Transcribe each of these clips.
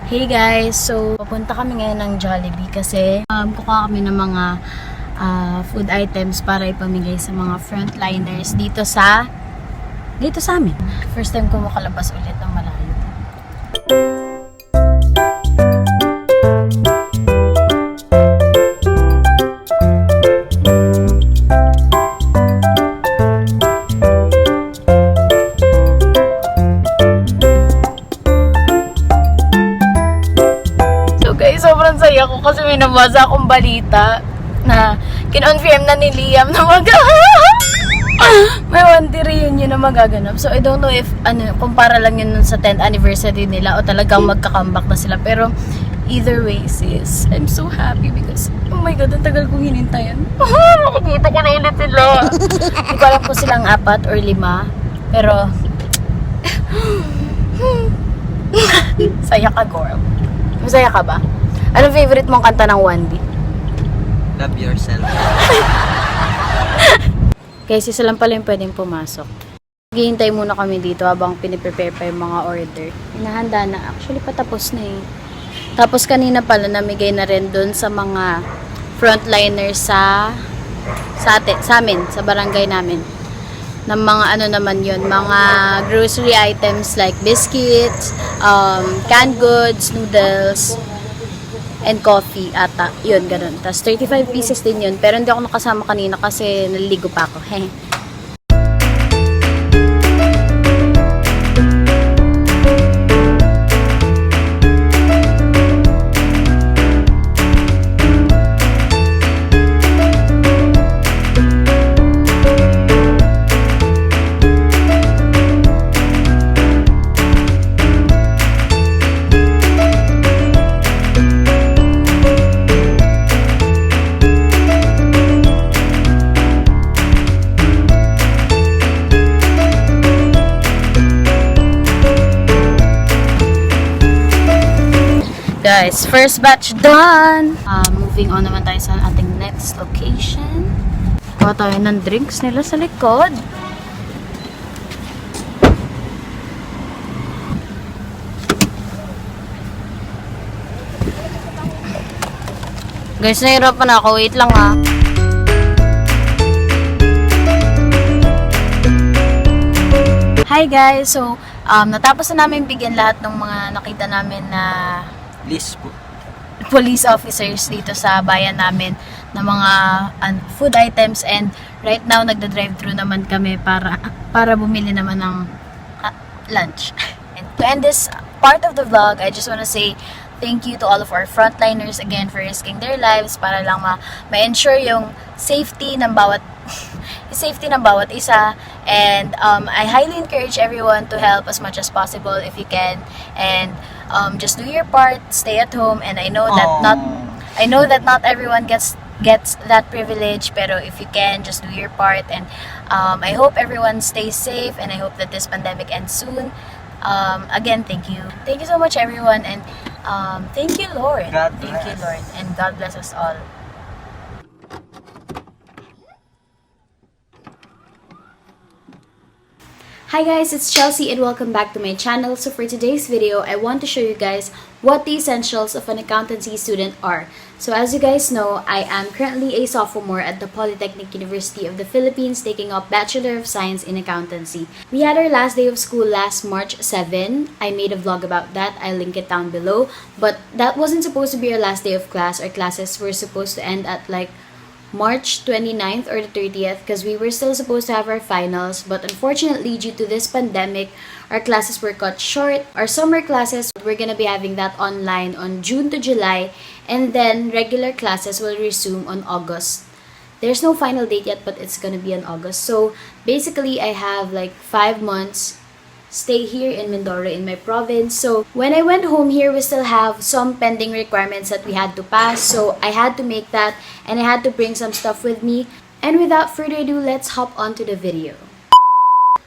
Hey guys, so papunta kami ngayon ng Jollibee kasi kukuha kami ng mga food items para ipamigay sa mga frontliners dito sa amin. First time ko makalabas ulit ng malayo. Sobrang saya ko kasi may nabasa akong balita na kinonfirm na ni Liam na may 1D reunion na magaganap. So I don't know if kung para lang yun sa 10th anniversary nila o talagang magka-comeback na sila. Pero either way sis, I'm so happy because oh my god, ang tagal kong hinintayan. Makikita ko na ulit sila. Hindi ko alam kung silang 4 or 5. Pero saya ka, girl. Masaya ka ba? Anong favorite mong kanta ng 1D? Love yourself. Guys, isa lang pala yung pwedeng pumasok. Hihintay muna kami dito habang piniprepare pa yung mga order. Hinahanda na. Actually, patapos na eh. Tapos kanina pala namigay na rin dun sa mga frontliners sa amin, sa barangay namin. Ng mga naman yun, mga grocery items like biscuits, canned goods, noodles, and coffee ata. Yun, ganun. Tapos 35 pieces din yun. Pero hindi ako nakasama kanina kasi naliligo pa ako. Guys, first batch done! Moving on naman tayo sa ating next location. Kuha tayo ng drinks nila sa likod. Guys, nahirapan ako. Wait lang ha. Hi guys! So, natapos na namin bigyan lahat ng mga nakita namin na police officers dito sa bayan namin na mga food items, and right now nagda-drive through naman kami para bumili naman ng lunch. And to end this part of the vlog, I just want to say thank you to all of our frontliners again for risking their lives para lang ma-ensure yung safety ng bawat isa, and I highly encourage everyone to help as much as possible if you can, and just do your part, stay at home, and I know that not everyone gets that privilege, pero if you can, just do your part, and I hope everyone stays safe, and I hope that this pandemic ends soon. Again, thank you so much everyone, and thank you Lord, and God bless us all. Hi guys, it's Chelsea and welcome back to my channel. So for today's video, I want to show you guys what the essentials of an accountancy student are. So as you guys know, I am currently a sophomore at the Polytechnic University of the Philippines taking up Bachelor of Science in Accountancy. We had our last day of school last March 7. I made a vlog about that. I'll link it down below. But that wasn't supposed to be our last day of class. Our classes were supposed to end at like March 29th or the 30th because we were still supposed to have our finals, but unfortunately due to this pandemic, our classes were cut short. Our summer classes, we're gonna be having that online on June to July, and then regular classes will resume on August. There's no final date yet, but it's gonna be in August. So basically I have like 5 months stay here in Mindoro in my province. So when I went home here, we still have some pending requirements that we had to pass, so I had to make that, and I had to bring some stuff with me. And without further ado, let's hop on to the video.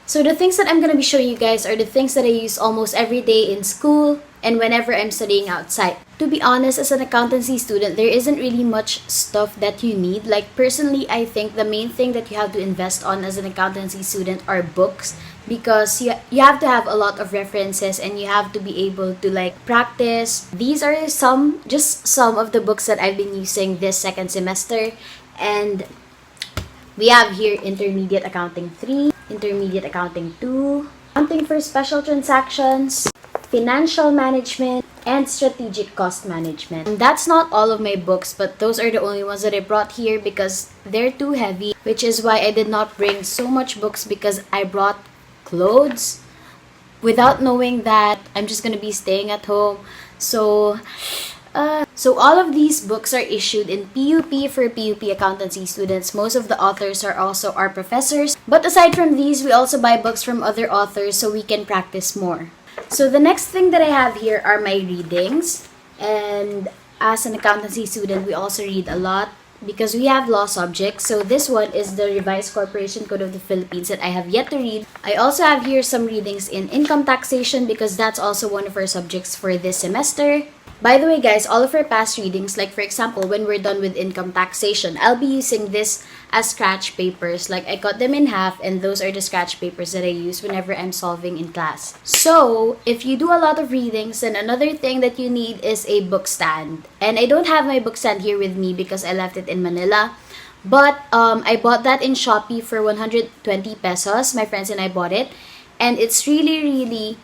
So the things that I'm gonna be showing you guys are the things that I use almost every day in school and whenever I'm studying outside. To be honest, as an accountancy student, there isn't really much stuff that you need. Like personally, I think the main thing that you have to invest on as an accountancy student are books, because you have to have a lot of references and you have to be able to like practice. These are just some of the books that I've been using this second semester. And we have here Intermediate Accounting 3, Intermediate Accounting 2, Accounting for Special Transactions, Financial Management, and Strategic Cost Management. And that's not all of my books, but those are the only ones that I brought here because they're too heavy, which is why I did not bring so much books, because I brought clothes without knowing that I'm just gonna be staying at home. So all of these books are issued in PUP for PUP accountancy students. Most of the authors are also our professors. But aside from these, we also buy books from other authors so we can practice more. So the next thing that I have here are my readings. And as an accountancy student, we also read a lot because we have law subjects. So this one is the Revised Corporation Code of the Philippines that I have yet to read. I also have here some readings in income taxation because that's also one of our subjects for this semester. By the way, guys, all of our past readings, like for example, when we're done with income taxation, I'll be using this as scratch papers. Like I cut them in half, and those are the scratch papers that I use whenever I'm solving in class. So if you do a lot of readings, then another thing that you need is a book stand. And I don't have my book stand here with me because I left it in Manila. But I bought that in Shopee for 120 pesos. My friends and I bought it. And it's really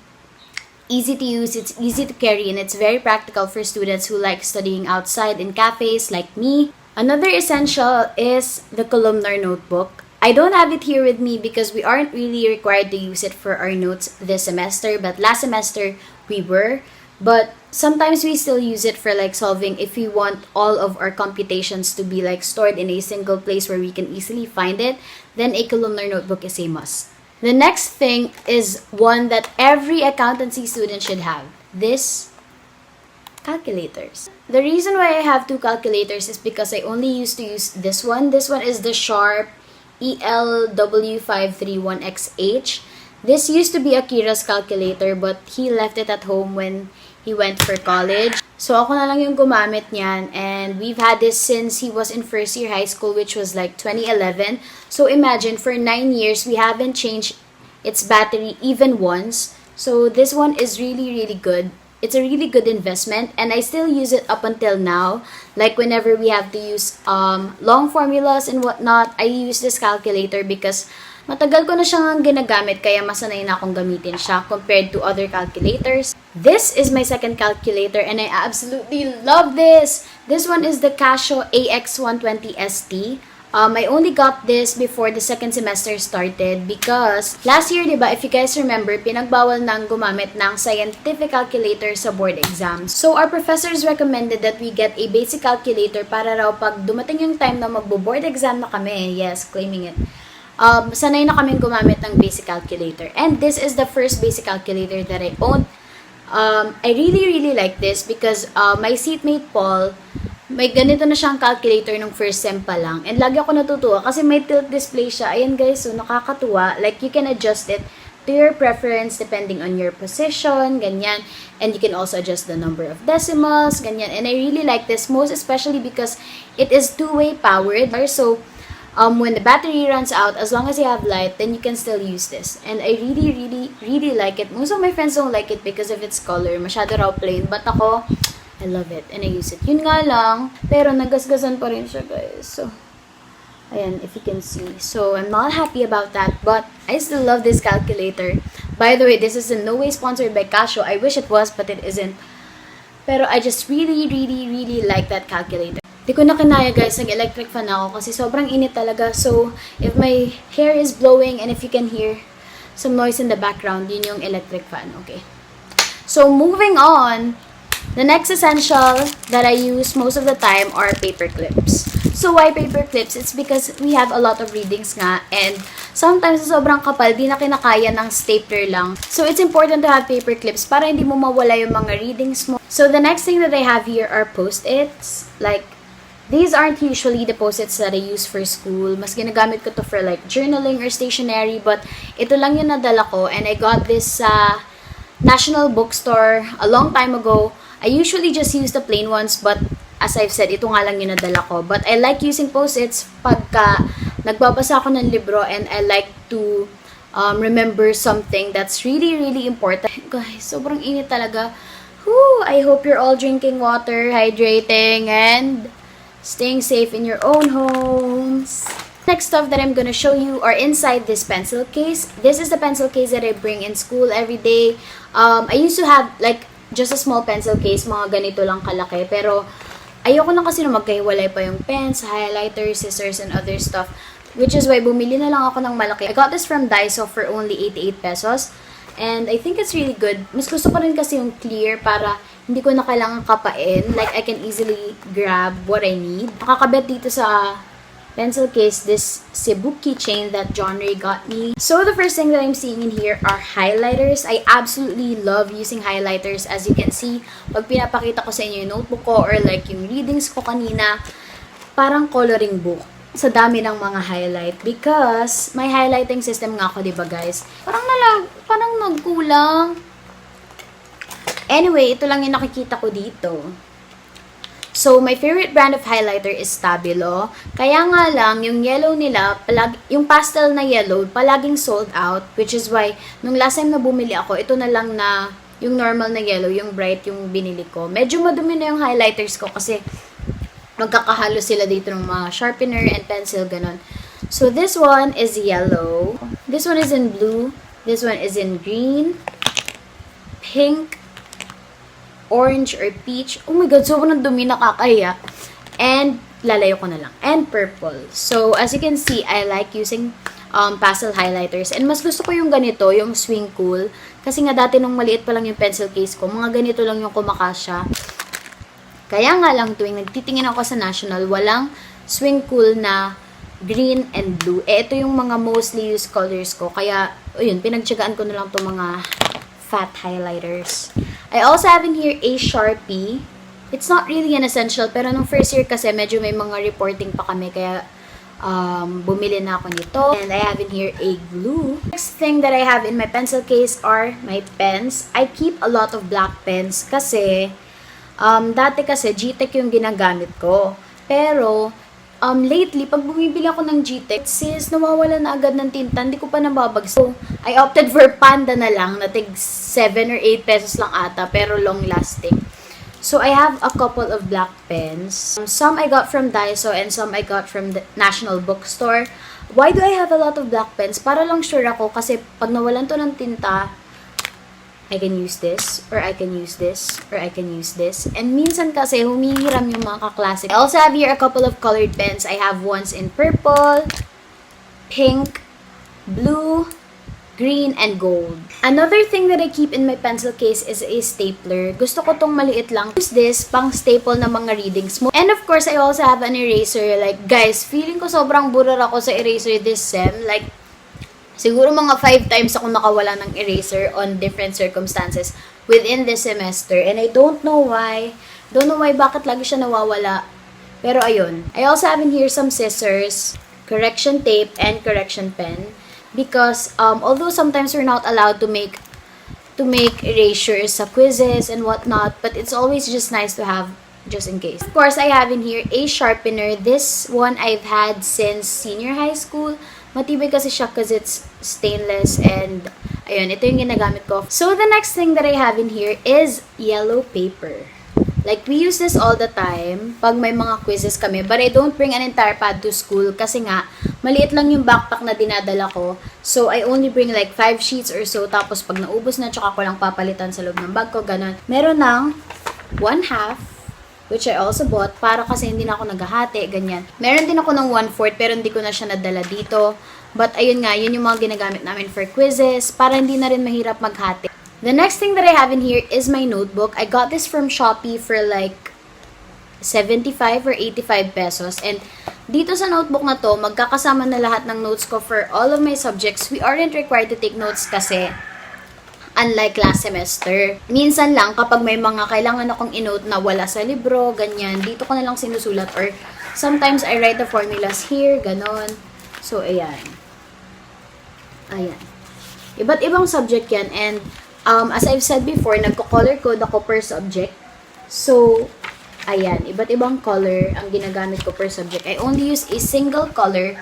easy to use, it's easy to carry, and it's very practical for students who like studying outside in cafes like me. Another essential is the Columnar Notebook. I don't have it here with me because we aren't really required to use it for our notes this semester, but last semester we were. But sometimes we still use it for like solving if we want all of our computations to be like stored in a single place where we can easily find it, then a Columnar Notebook is a must. The next thing is one that every accountancy student should have. This, calculators. The reason why I have two calculators is because I only used to use this one. This one is the Sharp ELW531XH. This used to be Akira's calculator, but he left it at home when he went for college. So ako na lang yung gumamit niyan, and we've had this since he was in first year high school, which was like 2011. So imagine, for 9 years, we haven't changed its battery even once. So this one is really good. It's a really good investment, and I still use it up until now. Like whenever we have to use long formulas and whatnot, I use this calculator because matagal ko na siyang ginagamit, kaya masanay na akong gamitin siya compared to other calculators. This is my second calculator and I absolutely love this! This one is the Casio AX120ST. I only got this before the second semester started because last year, diba, if you guys remember, pinagbawal nang gumamit ng scientific calculator sa board exams. So our professors recommended that we get a basic calculator para raw pag dumating yung time na magbo-board exam na kami, yes, claiming it, sanay na kaming gumamit ng basic calculator. And this is the first basic calculator that I owned. I really like this because my seatmate Paul, may ganito na siyang calculator nung first sem pa lang. And lagi ako natutuwa kasi may tilt display siya. Ayan guys, so nakakatuwa. Like you can adjust it to your preference depending on your position, ganyan. And you can also adjust the number of decimals, ganyan. And I really like this, most especially because it is two-way powered. So when the battery runs out, as long as you have light, then you can still use this. And I really like it. Most of my friends don't like it because of its color. Masyado raw plain. But ako, I love it and I use it. Yun nga lang, pero nagasgasan pa rin siya, guys. So, ayan, if you can see. So, I'm not happy about that, but I still love this calculator. By the way, this is in no way sponsored by Casio. I wish it was, but it isn't. Pero I just really like that calculator. Di ko na kinaya, guys. Nag-electric fan ako kasi sobrang init talaga. So, if my hair is blowing and if you can hear some noise in the background, yun yung electric fan, okay? So, moving on, the next essential that I use most of the time are paper clips. So, why paper clips? It's because we have a lot of readings nga, and sometimes sobrang kapal, di na kinakaya ng stapler lang. So, it's important to have paper clips para hindi mo mawala yung mga readings mo. So, the next thing that I have here are post-its. Like, these aren't usually the post-its that I use for school. Mas ginagamit ko to for like journaling or stationery, but ito lang yung nadala ko, and I got this sa National Bookstore a long time ago. I usually just use the plain ones, but as I've said, ito nga lang yung nadala ko. But I like using post-its pagka nagbabasa ako ng libro and I like to remember something that's really, really important. Guys, sobrang init talaga. Whew, I hope you're all drinking water, hydrating, and staying safe in your own homes. Next stuff that I'm gonna show you are inside this pencil case. This is the pencil case that I bring in school every day. I used to have like just a small pencil case, mga ganito lang kalaki. Pero ayoko lang kasi na magkahiwalay pa yung pens, highlighters, scissors, and other stuff. Which is why bumili na lang ako ng malaki. I got this from Daiso for only 88 pesos. And I think it's really good. Mas gusto ko rin kasi yung clear para hindi ko na kailangan kapain. Like, I can easily grab what I need. Nakakabit dito sa pencil case this Cebu keychain that John Ray got me. So, the first thing that I'm seeing in here are highlighters. I absolutely love using highlighters. As you can see, pag pinapakita ko sa inyo yung notebook ko or like yung readings ko kanina, parang coloring book. Sa dami ng mga highlight because may highlighting system nga ako, 'di ba guys? Parang nagkulang. Anyway, ito lang yung nakikita ko dito. So, my favorite brand of highlighter is Stabilo. Kaya nga lang, yung yellow nila, yung pastel na yellow, palaging sold out. Which is why, nung last time na bumili ako, ito na lang na yung normal na yellow, yung bright yung binili ko. Medyo madumi na yung highlighters ko kasi magkakahalo sila dito ng mga sharpener and pencil, ganun. So, this one is yellow. This one is in blue. This one is in green, pink, orange, or peach. Oh my God, sobrang dumi, nakakahiya. And, lalayo ko na lang. And purple. So, as you can see, I like using pastel highlighters. And mas gusto ko yung ganito, yung swing cool. Kasi nga dati nung maliit pa lang yung pencil case ko, mga ganito lang yung kumakasya. Kaya nga lang tuwing nagtitingin ako sa National, walang swing cool na green and blue. Ito yung mga mostly used colors ko. Kaya, yun, pinagtsagaan ko na lang itong mga fat highlighters. I also have in here a Sharpie. It's not really an essential, pero nung first year kasi medyo may mga reporting pa kami, kaya bumili na ako nito. And I have in here a glue. Next thing that I have in my pencil case are my pens. I keep a lot of black pens kasi dati kasi GTEC yung ginagamit ko. Pero, lately, pag bumibili ako ng GTEC, since nawawala na agad ng tinta, hindi ko pa nababagsak. So, I opted for Panda na lang, na tig 7 or 8 pesos lang ata, pero long lasting. So, I have a couple of black pens. Some I got from Daiso and some I got from the National Bookstore. Why do I have a lot of black pens? Para lang sure ako, kasi pag nawalan to ng tinta, I can use this, or I can use this, or I can use this. And minsan kasi, humihiram yung mga kaklase. I also have here a couple of colored pens. I have ones in purple, pink, blue, green, and gold. Another thing that I keep in my pencil case is a stapler. Gusto ko tong maliit lang. Use this pang staple na mga readings mo. And of course, I also have an eraser. Like, guys, feeling ko sobrang burar ako sa eraser this sem. Like, siguro mga 5 times ako nakawala ng eraser on different circumstances within this semester. And I don't know why. Don't know why bakit lagi siya nawawala. Pero ayun. I also have in here some scissors, correction tape, and correction pen. Because although sometimes we're not allowed to make erasures sa quizzes and whatnot, but it's always just nice to have just in case. Of course, I have in here a sharpener. This one I've had since senior high school. Matibay kasi siya because it's stainless and ayun, ito yung ginagamit ko. So, the next thing that I have in here is yellow paper. Like, we use this all the time pag may mga quizzes kami. But I don't bring an entire pad to school kasi nga, maliit lang yung backpack na dinadala ko. So, I only bring like 5 sheets or so. Tapos, pag naubos na, tsaka ko lang papalitan sa loob ng bag ko, ganun. Meron ng 1/2, which I also bought, para kasi hindi na ako naghahati, ganyan. Meron din ako ng 1/4, pero hindi ko na siya nadala dito. But ayun nga, yun yung mga ginagamit namin for quizzes, para hindi na rin mahirap maghati. The next thing that I have in here is my notebook. I got this from Shopee for like 75 or 85 pesos. And dito sa notebook na to, magkakasama na lahat ng notes ko for all of my subjects. We aren't required to take notes kasi unlike last semester. Minsan lang, kapag may mga kailangan akong i-note na wala sa libro, ganyan, dito ko na lang sinusulat. Or sometimes I write the formulas here, ganon. So, ayan. Ayan. Iba't ibang subject yan. And as I've said before, nagko-color code ako per subject. So, ayan. Iba't ibang color ang ginagamit ko per subject. I only use a single color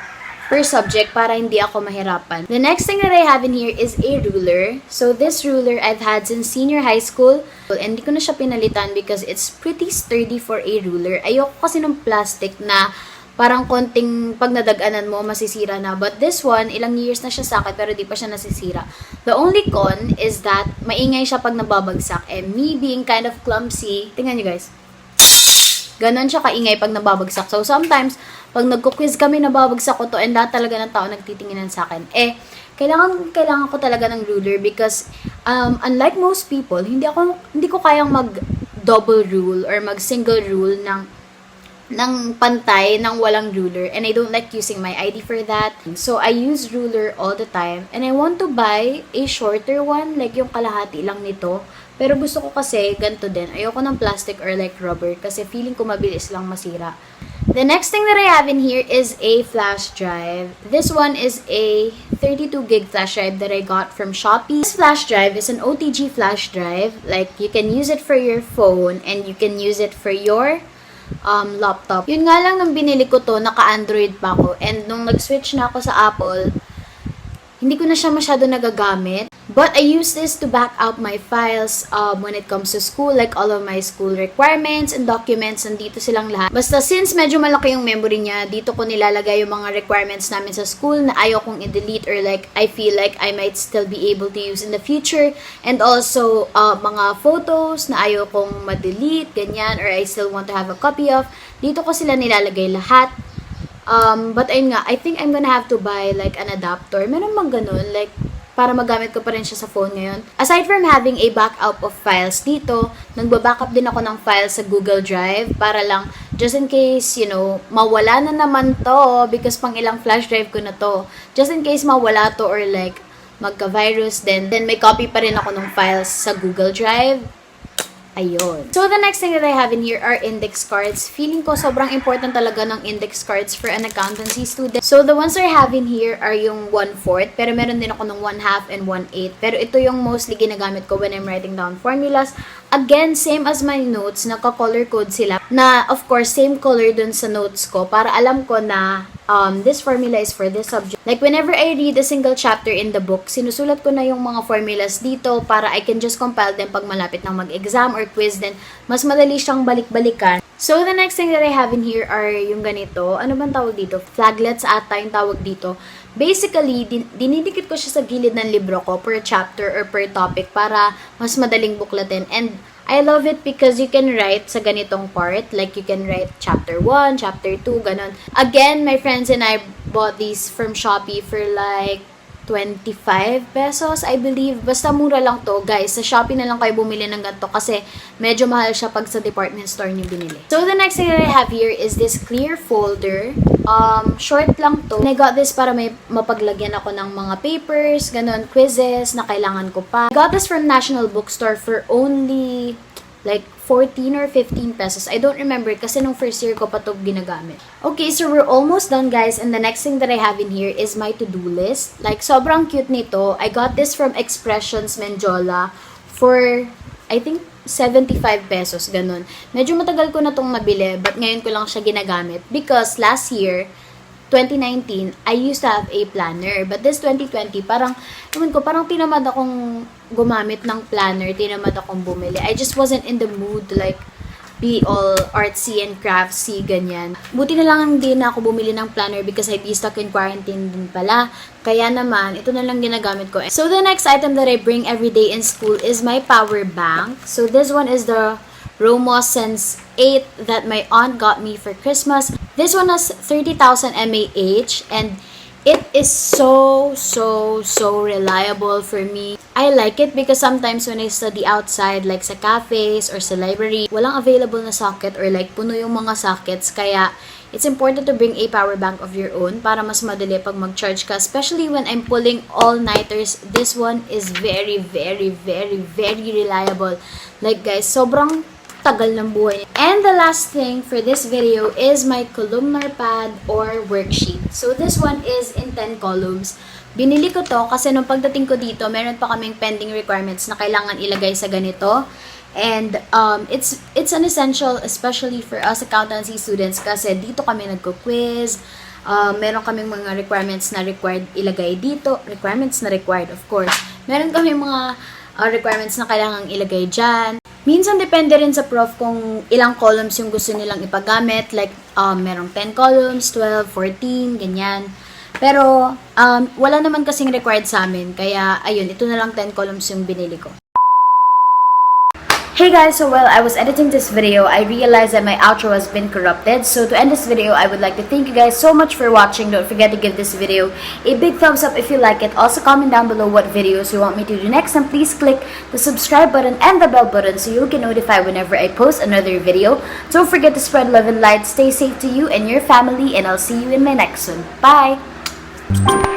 per subject para hindi ako mahirapan. The next thing that I have in here is a ruler. So this ruler I've had since senior high school. And hindi ko na siya pinalitan because it's pretty sturdy for a ruler. Ayoko kasi ng plastic na parang konting pag nadaganan mo, masisira na. But this one, ilang years na siya sa akin pero di pa siya nasisira. The only con is that maingay siya pag nababagsak. And me being kind of clumsy, tingnan nyo guys. Ganon siya kaingay pag nababagsak. So sometimes, pag nagko-quiz kami, nababagsak ko to and lahat talaga ng tao nagtitinginan sa akin. Kailangan ko talaga ng ruler because unlike most people, hindi ko kayang mag-double rule or mag-single rule ng pantay ng walang ruler, and I don't like using my ID for that. So I use ruler all the time and I want to buy a shorter one, like yung kalahati lang nito. Pero gusto ko kasi ganito din. Ayoko ng plastic or like rubber kasi feeling ko mabilis lang masira. The next thing that I have in here is a flash drive. This one is a 32 gig flash drive that I got from Shopee. This flash drive is an OTG flash drive. Like, you can use it for your phone and you can use it for your laptop. Yun nga lang nung binili ko to, naka-Android pa ako. And nung nag-switch na ako sa Apple, hindi ko na siya masyado nagagamit. But I use this to back up my files when it comes to school, like all of my school requirements and documents, nandito silang lahat. Basta since medyo malaki yung memory niya, dito ko nilalagay yung mga requirements namin sa school na ayaw kong i-delete or like I feel like I might still be able to use in the future. And also mga photos na ayaw kong ma-delete, ganyan, or I still want to have a copy of. Dito ko sila nilalagay lahat. But ayun nga, I think I'm gonna have to buy like an adapter. Meron bang ganun? Like, para magamit ko pa rin siya sa phone ngayon. Aside from having a backup of files dito, nagba-backup din ako ng files sa Google Drive para lang, just in case, you know, mawala na naman to because pang ilang flash drive ko na to. Just in case mawala to or like, magka-virus then may copy pa rin ako ng files sa Google Drive. Ayun. So, the next thing that I have in here are index cards. Feeling ko sobrang important talaga ng index cards for an accountancy student. So, the ones I have in here are yung 1/4. Pero meron din ako ng 1/2 and 1/8. Pero ito yung mostly ginagamit ko when I'm writing down formulas. Again, same as my notes, naka-color code sila. Na, of course, same color dun sa notes ko para alam ko na this formula is for this subject. Like, whenever I read a single chapter in the book, sinusulat ko na yung mga formulas dito para I can just compile them pag malapit ng mag-exam or quiz, then mas madali siyang balik-balikan. So, the next thing that I have in here are yung ganito. Ano bang tawag dito? Flaglets ata yung tawag dito. Basically, dinidikit ko siya sa gilid ng libro ko per chapter or per topic para mas madaling buklatin. And I love it because you can write sa ganitong part. Like, you can write chapter 1, chapter 2, ganon. Again, my friends and I bought these from Shopee for like 25 pesos, I believe. Basta mura lang to, guys. Sa Shopee na lang kayo bumili ng ganito kasi medyo mahal siya pag sa department store niyo binili. So, the next thing that I have here is this clear folder. Short lang to. And I got this para may mapaglagyan ako ng mga papers, ganon, quizzes na kailangan ko pa. I got this from National Bookstore for only like 14 or 15 pesos. I don't remember kasi nung first year ko pa ito ginagamit. Okay, so we're almost done, guys. And the next thing that I have in here is my to-do list. Like, sobrang cute nito. I got this from Expressions Menjola for, I think, 75 pesos, ganun. Medyo matagal ko na itong nabili, but ngayon ko lang siya ginagamit. Because last year, 2019, I used to have a planner. But this 2020, parang tinamad akong gumamit ng planner, tinamad akong bumili. I just wasn't in the mood to like be all artsy and craftsy, ganyan. Buti na lang hindi na ako bumili ng planner because I'd be stuck in quarantine din pala. Kaya naman, ito na lang ginagamit ko. So the next item that I bring every day in school is my power bank. So this one is the Romos Sense 8 that my aunt got me for Christmas. This one has 30,000 mAh and it is so reliable for me. I like it because sometimes when I study outside, like sa cafes or sa library, walang available na socket or like puno yung mga sockets. Kaya it's important to bring a power bank of your own para mas madali pag mag-charge ka. Especially when I'm pulling all-nighters, this one is very reliable. Like guys, sobrang tagal ng buhay. And the last thing for this video is my columnar pad or worksheet. So this one is in 10 columns. Binili ko to kasi nung pagdating ko dito, meron pa kaming pending requirements na kailangan ilagay sa ganito. And it's an essential, especially for us accountancy students kasi dito kami nagko-quiz. Meron kaming mga requirements na required ilagay dito. Requirements na required, of course. Meron kaming mga requirements na kailangang ilagay dyan. Minsan, depende rin sa prof kung ilang columns yung gusto nilang ipagamit. Like, merong 10 columns, 12, 14, ganyan. Pero, wala naman kasing required sa amin. Kaya, ayun, ito na lang 10 columns yung binili ko. Hey guys, so while I was editing this video, I realized that my outro has been corrupted. So to end this video, I would like to thank you guys so much for watching. Don't forget to give this video a big thumbs up if you like it. Also comment down below what videos you want me to do next. And please click the subscribe button and the bell button so you'll get notified whenever I post another video. Don't forget to spread love and light. Stay safe to you and your family, and I'll see you in my next one. Bye!